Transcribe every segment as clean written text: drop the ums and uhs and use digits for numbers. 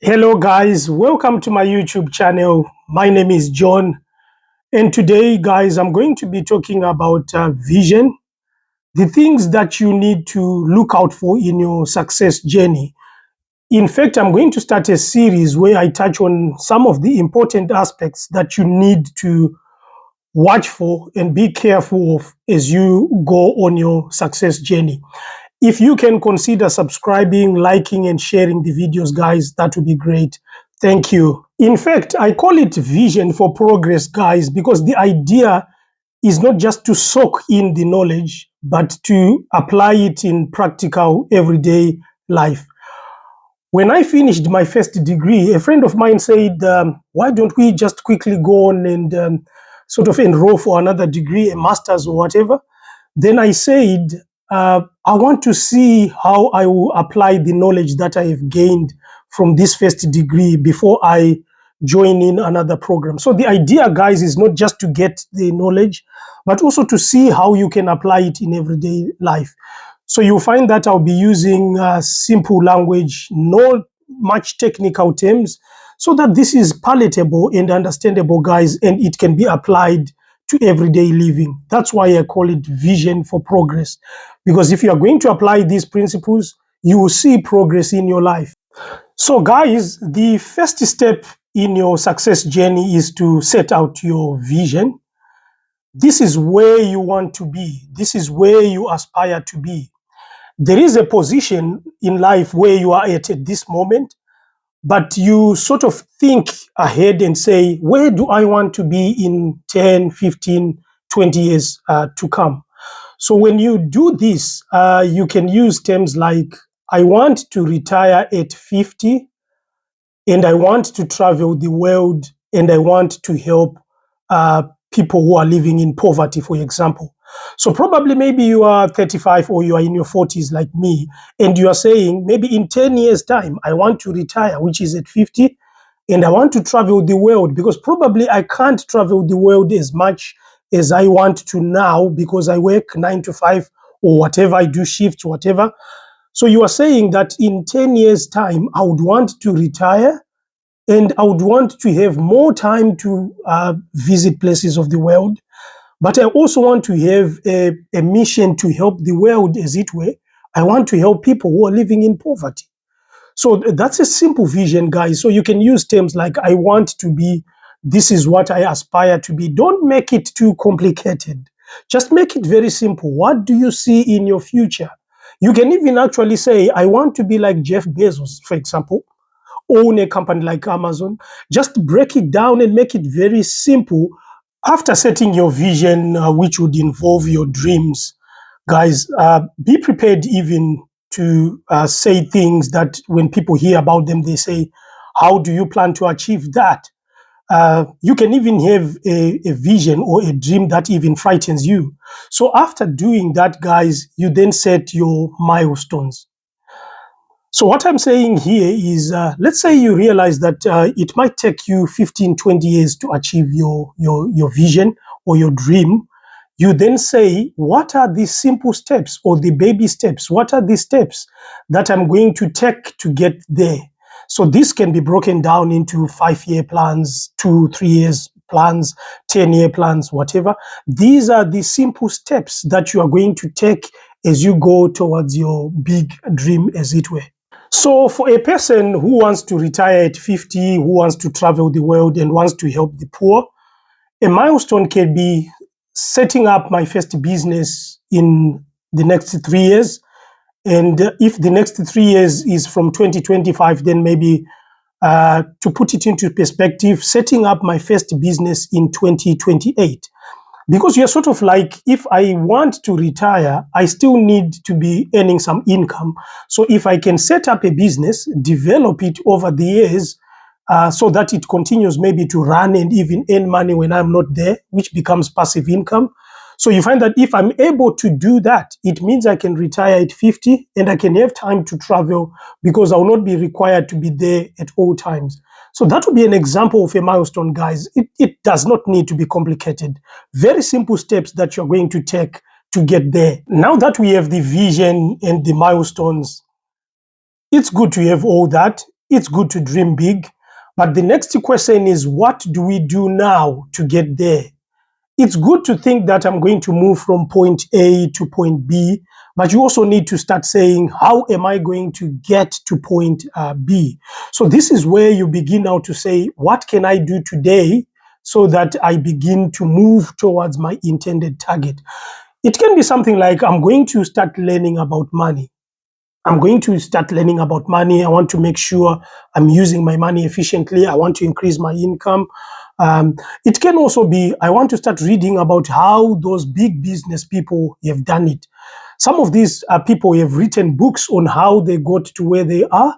Hello guys, welcome to my YouTube channel. My name is John, and today guys I'm going to be talking about vision, the things that you need to look out for in your success journey. In fact, I'm going to start a series where I touch on some of the important aspects that you need to watch for and be careful of as you go on your success journey. If you can consider subscribing, liking, and sharing the videos, guys, that would be great. Thank you. In fact, I call it vision for progress, guys, because the idea is not just to soak in the knowledge, but to apply it in practical, everyday life. When I finished my first degree, a friend of mine said, why don't we just quickly go on and sort of enroll for another degree, a master's or whatever? Then I said, I want to see how I will apply the knowledge that I have gained from this first degree before I join in another program. So the idea, guys, is not just to get the knowledge, but also to see how you can apply it in everyday life. So you'll find that I'll be using simple language, no much technical terms, so that this is palatable and understandable, guys, and it can be applied to everyday living. That's why I call it vision for progress. Because if you are going to apply these principles, you will see progress in your life. So, guys, the first step in your success journey is to set out your vision. This is where you want to be, this is where you aspire to be. There is a position in life where you are at this moment, but you sort of think ahead and say, where do I want to be in 10, 15, 20 years to come? So when you do this, you can use terms like, I want to retire at 50, and I want to travel the world, and I want to help people who are living in poverty, for example. So probably maybe you are 35 or you are in your 40s like me, and you are saying maybe in 10 years time, I want to retire, which is at 50, and I want to travel the world, because probably I can't travel the world as much as I want to now because I work 9 to 5 or whatever, I do shifts, whatever. So you are saying that in 10 years time, I would want to retire, and I would want to have more time to visit places of the world. But I also want to have a mission to help the world, as it were. I want to help people who are living in poverty. So that's a simple vision, guys. So you can use terms like, I want to be, this is what I aspire to be. Don't make it too complicated. Just make it very simple. What do you see in your future? You can even actually say, I want to be like Jeff Bezos, for example, own a company like Amazon. Just break it down and make it very simple. After setting your vision, which would involve your dreams, guys, be prepared even to say things that when people hear about them, they say, how do you plan to achieve that? You can even have a vision or a dream that even frightens you. So after doing that, guys, you then set your milestones. So what I'm saying here is, let's say you realize that it might take you 15, 20 years to achieve your vision or your dream. You then say, what are the simple steps or the baby steps? What are the steps that I'm going to take to get there? So this can be broken down into 5-year plans, 2, 3 years plans, 10-year plans, whatever. These are the simple steps that you are going to take as you go towards your big dream, as it were. So for a person who wants to retire at 50, who wants to travel the world and wants to help the poor, a milestone can be setting up my first business in the next 3 years. And if the next 3 years is from 2025, then maybe to put it into perspective, setting up my first business in 2028. Because you're sort of like, if I want to retire, I still need to be earning some income. So if I can set up a business, develop it over the years, so that it continues maybe to run and even earn money when I'm not there, which becomes passive income. So you find that if I'm able to do that, it means I can retire at 50 and I can have time to travel because I will not be required to be there at all times. So that would be an example of a milestone, guys. It does not need to be complicated. Very simple steps that you're going to take to get there. Now that we have the vision and the milestones, it's good to have all that. it's good to dream big. But the next question is, what do we do now to get there? It's good to think that I'm going to move from point A to point B, but you also need to start saying, how am I going to get to point B? So this is where you begin now to say, what can I do today so that I begin to move towards my intended target? It can be something like, I'm going to start learning about money. I'm going to start learning about money. I want to make sure I'm using my money efficiently. I want to increase my income. It can also be, I want to start reading about how those big business people have done it. Some of these people have written books on how they got to where they are.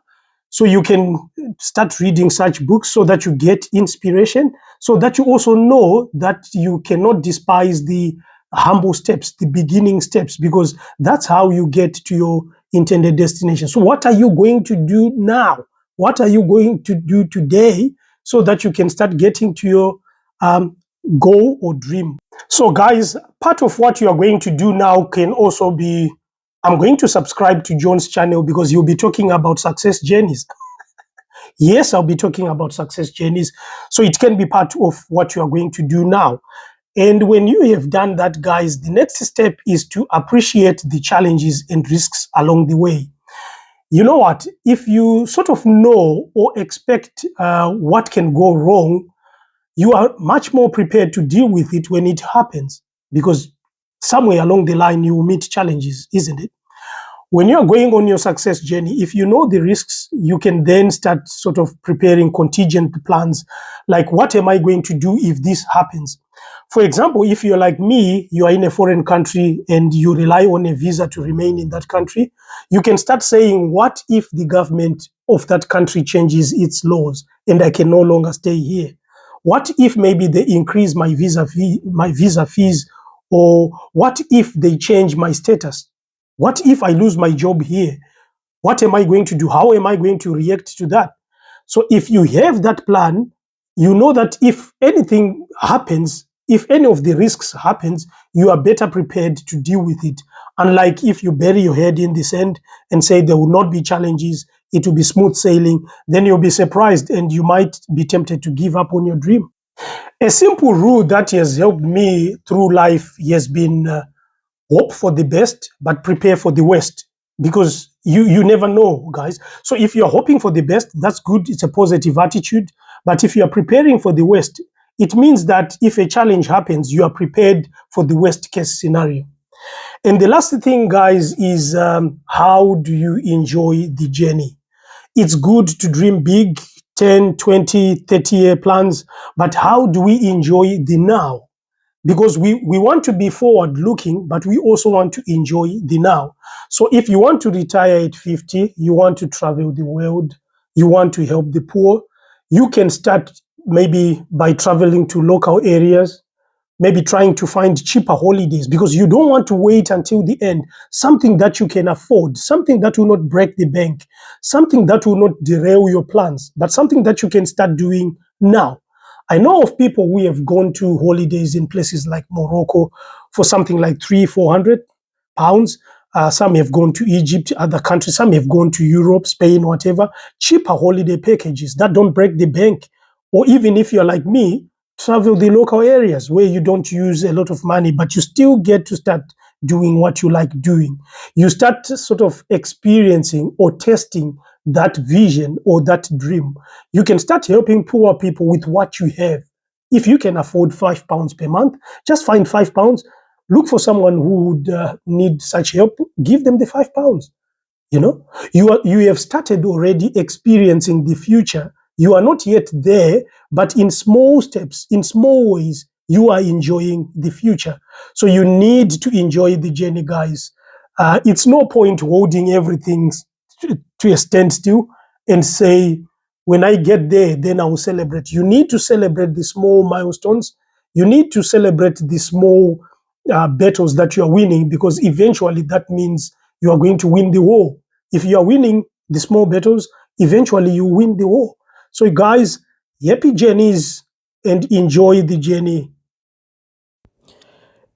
So you can start reading such books so that you get inspiration, so that you also know that you cannot despise the humble steps, the beginning steps, because that's how you get to your intended destination. So what are you going to do now? What are you going to do today so that you can start getting to your um, goal or dream? So guys, part of what you are going to do now can also be, I'm going to subscribe to John's channel because he'll be talking about success journeys. Yes, I'll be talking about success journeys. So it can be part of what you are going to do now. And when you have done that, guys, the next step is to appreciate the challenges and risks along the way. You know what? If you sort of know or expect what can go wrong, you are much more prepared to deal with it when it happens, because somewhere along the line you will meet challenges, isn't it? When you are going on your success journey, if you know the risks, you can then start sort of preparing contingent plans. Like, what am I going to do if this happens? For example, if you're like me, you are in a foreign country and you rely on a visa to remain in that country, you can start saying, what if the government of that country changes its laws and I can no longer stay here? What if maybe they increase my visa fees, or what if they change my status? What if I lose my job here? What am I going to do? How am I going to react to that? So if you have that plan, you know that if anything happens, if any of the risks happens, you are better prepared to deal with it. Unlike if you bury your head in the sand and say there will not be challenges, it will be smooth sailing, then you'll be surprised and you might be tempted to give up on your dream. A simple rule that has helped me through life has been hope for the best, but prepare for the worst, because you never know, guys. So if you're hoping for the best, that's good. It's a positive attitude. But if you are preparing for the worst, it means that if a challenge happens, you are prepared for the worst case scenario. And the last thing, guys, is how do you enjoy the journey? It's good to dream big, 10, 20, 30-year plans, but how do we enjoy the now? Because we want to be forward looking, but we also want to enjoy the now. So if you want to retire at 50, you want to travel the world, you want to help the poor, you can start maybe by traveling to local areas, maybe trying to find cheaper holidays, because you don't want to wait until the end. Something that you can afford, something that will not break the bank, something that will not derail your plans, but something that you can start doing now. I know of people who have gone to holidays in places like Morocco for something like 300-400 pounds. Some have gone to Egypt, other countries. Some have gone to Europe, Spain, whatever. Cheaper holiday packages that don't break the bank. Or even if you're like me, travel the local areas where you don't use a lot of money, but you still get to start doing what you like doing. You start sort of experiencing or testing that vision or that dream. You can start helping poor people with what you have. If you can afford £5 per month, just find £5. Look for someone who would need such help. Give them the £5. You know, you have started already experiencing the future. You are not yet there, but in small steps, in small ways, you are enjoying the future. So you need to enjoy the journey, guys. It's no point holding everything to a standstill and say, when I get there, then I will celebrate. You need to celebrate the small milestones. You need to celebrate the small battles that you are winning, because eventually that means you are going to win the war. If you are winning the small battles, eventually you win the war. So, guys, happy journeys and enjoy the journey.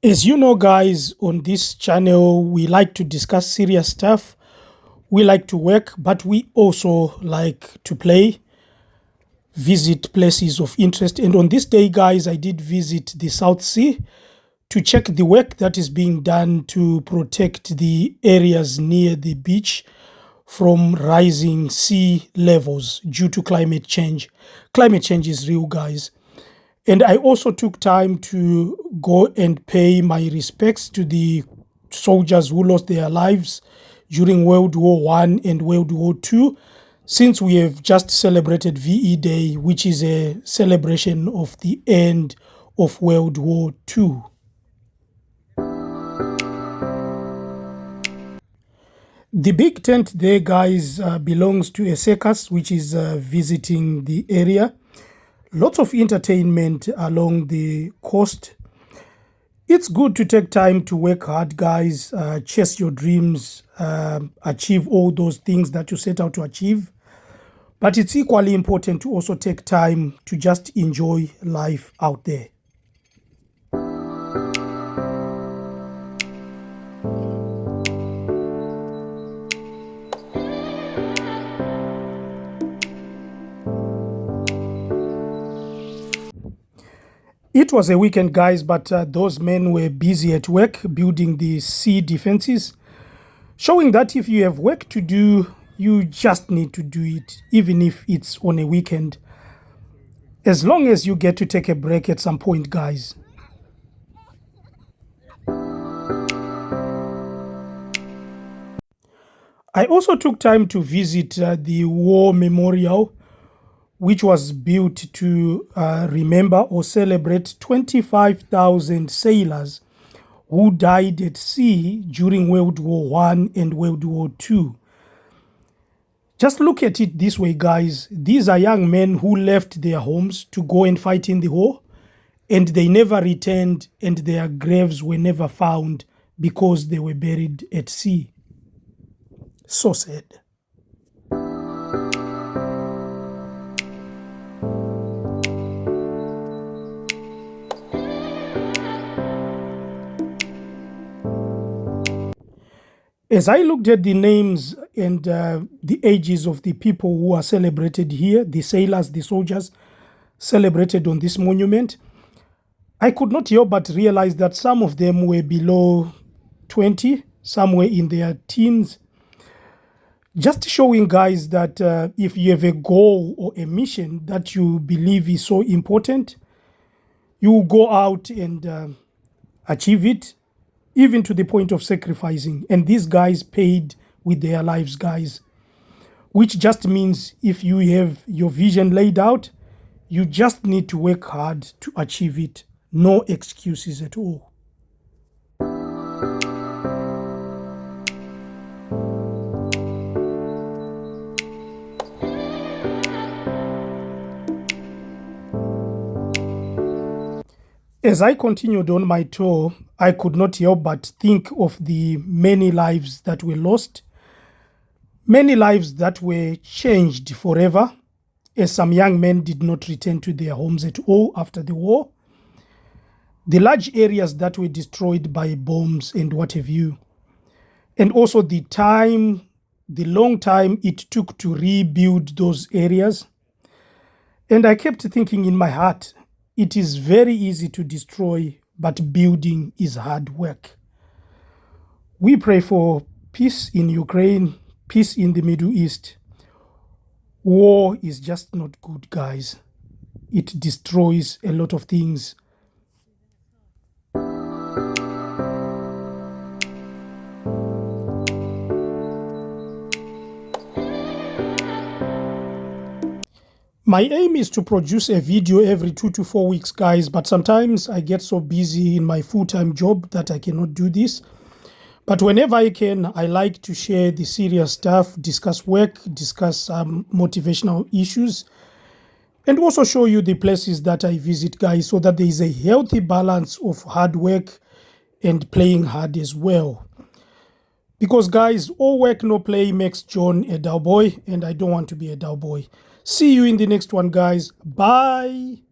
As you know, guys, on this channel, we like to discuss serious stuff. We like to work, but we also like to play, visit places of interest. And on this day, guys, I did visit the South Sea to check the work that is being done to protect the areas near the beach from rising sea levels due to climate change. Climate change is real, guys. And I also took time to go and pay my respects to the soldiers who lost their lives during World War One and World War Two, since we have just celebrated VE Day, which is a celebration of the end of World War Two. The big tent there, guys, belongs to a circus, which is visiting the area. Lots of entertainment along the coast. It's good to take time to work hard, guys, chase your dreams, achieve all those things that you set out to achieve. But it's equally important to also take time to just enjoy life out there. It was a weekend, guys, but those men were busy at work building the sea defenses, showing that if you have work to do, you just need to do it, even if it's on a weekend, as long as you get to take a break at some point, guys. I also took time to visit the war memorial, which was built to remember or celebrate 25,000 sailors who died at sea during World War One and World War Two. Just look at it this way, guys. These are young men who left their homes to go and fight in the war, and they never returned, and their graves were never found because they were buried at sea. So sad. As I looked at the names and the ages of the people who are celebrated here, the sailors, the soldiers celebrated on this monument, I could not help but realize that some of them were below 20, some were in their teens. Just showing, guys, that if you have a goal or a mission that you believe is so important, you go out and achieve it, even to the point of sacrificing. And these guys paid with their lives, guys, which just means if you have your vision laid out, you just need to work hard to achieve it. No excuses at all. As I continued on my tour, I could not help but think of the many lives that were lost, many lives that were changed forever, as some young men did not return to their homes at all after the war, the large areas that were destroyed by bombs and what have you, and also the long time it took to rebuild those areas. And I kept thinking in my heart, it is very easy to destroy, but building is hard work. We pray for peace in Ukraine, peace in the Middle East. War is just not good, guys. It destroys a lot of things. My aim is to produce a video every 2 to 4 weeks, guys, but sometimes I get so busy in my full-time job that I cannot do this. But whenever I can, I like to share the serious stuff, discuss work, discuss motivational issues, and also show you the places that I visit, guys, so that there is a healthy balance of hard work and playing hard as well. Because, guys, all work, no play makes John a dull boy, and I don't want to be a dull boy. See you in the next one, guys. Bye.